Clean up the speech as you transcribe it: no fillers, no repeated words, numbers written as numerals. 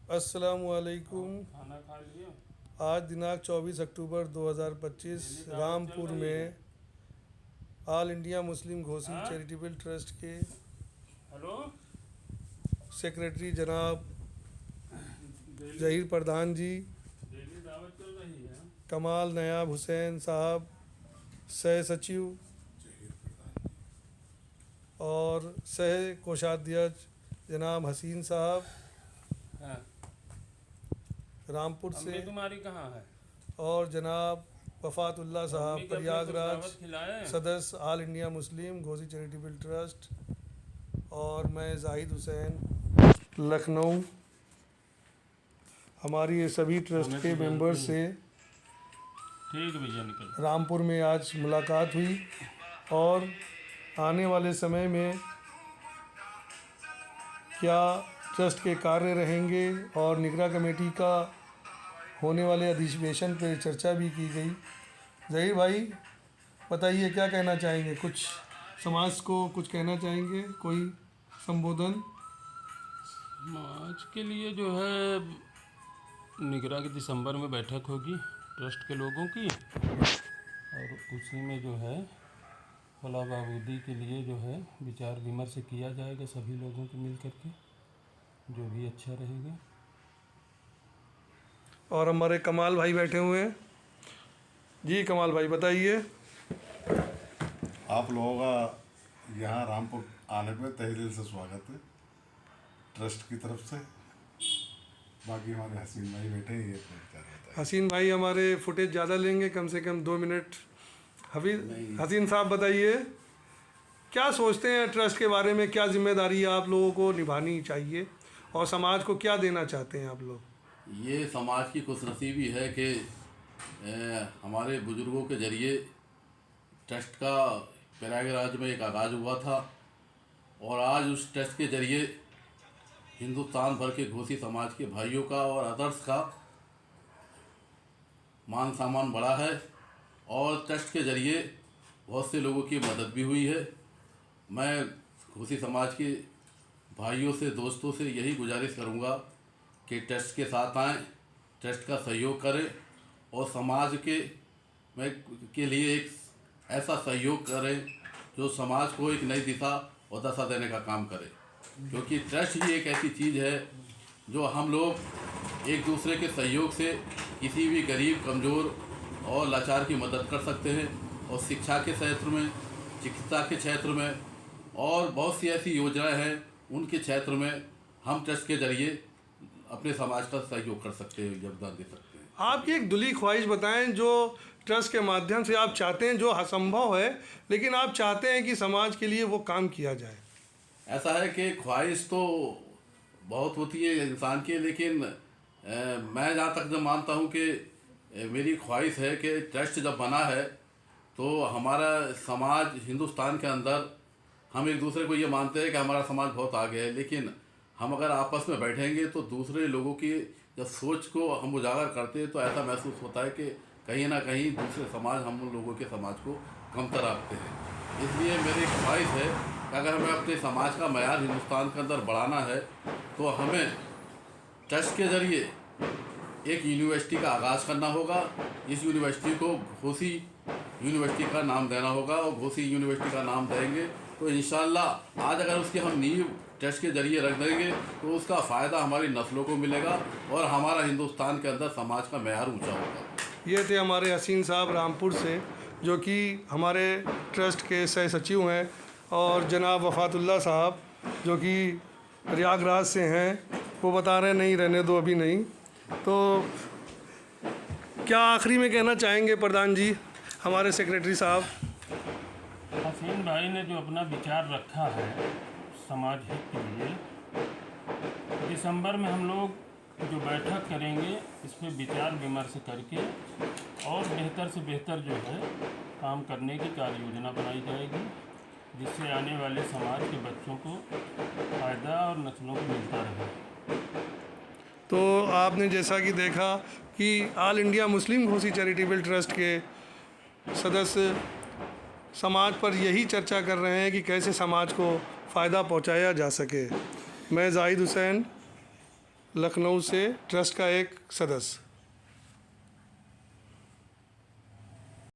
अस्सलामुअलैकुम। खाना खा लिया? आज दिनांक 24 अक्टूबर 2025 डेली दावत चल रामपुर रही है। में ऑल इंडिया मुस्लिम घोसी हाँ? चैरिटेबल ट्रस्ट के हेलो। सेक्रेटरी जनाब डेली जहीर प्रधान जी, डेली दावत चल रही है। कमाल नयाब हुसैन साहब सह सचिव और सह कोषाध्यक्ष जनाब हसीन साहब हाँ। रामपुर अम्मी से, तुम्हारी कहाँ है? और जनाब वफ़ातुल्लाह साहब अम्मी को अपने कुछ प्रयागराज दावत खिलाए? सदस्य all India Muslim Ghosi charitable trust, और मैं जाहिद हुसैन लखनऊ। हमारी ये सभी ट्रस्ट हमें के तो मेंबर जानती से ठीक है भैया, निकल। रामपुर में आज मुलाकात हुई और आने वाले समय में क्या ट्रस्ट के कार्य रहेंगे और निगरान कमेटी का होने वाले अधिवेशन पर चर्चा भी की गई। जहीर भाई बताइए, क्या कहना चाहेंगे? कुछ समाज को कुछ कहना चाहेंगे? कोई संबोधन? आज के लिए जो है निगरा की दिसंबर में बैठक होगी ट्रस्ट के लोगों की, और उसी में जो है फलाह बहबूदी के लिए जो है विचार विमर्श किया जाएगा सभी लोगों को मिल करके, जो भी अच्छा रहेगा। और हमारे कमाल भाई बैठे हुए हैं। जी कमाल भाई बताइए। आप लोगों का यहाँ रामपुर आने पे तहे दिल से स्वागत है ट्रस्ट की तरफ से। बाकी हमारे हसीन भाई बैठे हैं, ये अपने विचार बताएं। हसीन भाई हमारे फुटेज ज़्यादा लेंगे, कम से कम 2 मिनट। हसीन साहब बताइए, क्या सोचते हैं ट्रस्ट के बारे में? क्या जिम्मेदारी आप लोगों को निभानी चाहिए और समाज को क्या देना चाहते हैं आप लोग? ये समाज की खुशनसीबी है कि हमारे बुजुर्गों के ज़रिए ट्रस्ट का प्रयागराज में एक आगाज़ हुआ था, और आज उस ट्रस्ट के ज़रिए हिंदुस्तान भर के घोसी समाज के भाइयों का और अदर्स का मान सम्मान बढ़ा है, और ट्रस्ट के ज़रिए बहुत से लोगों की मदद भी हुई है। मैं घोसी समाज के भाइयों से, दोस्तों से यही गुजारिश करूँगा कि ट्रस्ट के साथ आएँ, ट्रस्ट का सहयोग करें और समाज के लिए एक ऐसा सहयोग करें जो समाज को एक नई दिशा और दशा देने का काम करे, क्योंकि ट्रस्ट ही एक ऐसी चीज़ है जो हम लोग एक दूसरे के सहयोग से किसी भी गरीब, कमज़ोर और लाचार की मदद कर सकते हैं। और शिक्षा के क्षेत्र में, चिकित्सा के क्षेत्र में और बहुत सी ऐसी योजनाएं हैं, उनके क्षेत्र में हम ट्रस्ट के ज़रिए अपने समाज का सहयोग कर सकते हैं, योगदान दे सकते हैं। आपकी एक दुली ख्वाहिश बताएं जो ट्रस्ट के माध्यम से आप चाहते हैं, जो असंभव है लेकिन आप चाहते हैं कि समाज के लिए वो काम किया जाए। ऐसा है कि ख्वाहिश तो बहुत होती है इंसान की, लेकिन मैं जहाँ तक जो मानता हूँ कि मेरी ख्वाहिश है कि ट्रस्ट जब बना है तो हमारा समाज हिंदुस्तान के अंदर, हम एक दूसरे को ये मानते हैं कि हमारा समाज बहुत आगे है, लेकिन हम अगर आपस में बैठेंगे तो दूसरे लोगों की जब सोच को हम उजागर करते हैं तो ऐसा महसूस होता है कि कहीं ना कहीं दूसरे समाज हम लोगों के समाज को कमतर रखते हैं। इसलिए मेरी ख्वाहिश है कि अगर हमें अपने समाज का मयार हिंदुस्तान के अंदर बढ़ाना है तो हमें ट्रस्ट के ज़रिए एक यूनिवर्सिटी का आगाज़ करना होगा। इस यूनिवर्सिटी को घोसी यूनिवर्सिटी का नाम देना होगा, और घोसी यूनिवर्सिटी का नाम देंगे तो इंशाअल्लाह आज अगर उसकी हम नींव ट्रस्ट के ज़रिए रख देंगे तो उसका फ़ायदा हमारी नस्लों को मिलेगा और हमारा हिंदुस्तान के अंदर समाज का मयार ऊंचा होगा। ये थे हमारे हसीन साहब रामपुर से, जो कि हमारे ट्रस्ट के सह सचिव हैं, और जनाब वफ़ातुल्लाह साहब जो कि प्रयागराज से हैं। वो बता रहे नहीं, रहने दो अभी नहीं। तो क्या आखिरी में कहना चाहेंगे प्रधान जी, हमारे सेक्रेटरी साहब? हसीन भाई ने जो अपना विचार रखा है समाज हित के लिए, दिसंबर में हम लोग जो बैठक करेंगे इस पर विचार विमर्श करके और बेहतर से बेहतर जो है काम करने की कार्य योजना बनाई जाएगी, जिससे आने वाले समाज के बच्चों को फ़ायदा और नस्लों को मिलता रहे। तो आपने जैसा कि देखा कि all India Muslim Ghosi charitable trust के सदस्य समाज पर यही चर्चा कर रहे हैं कि कैसे समाज को फ़ायदा पहुंचाया जा सके। मैं जाहिद हुसैन लखनऊ से ट्रस्ट का एक सदस्य।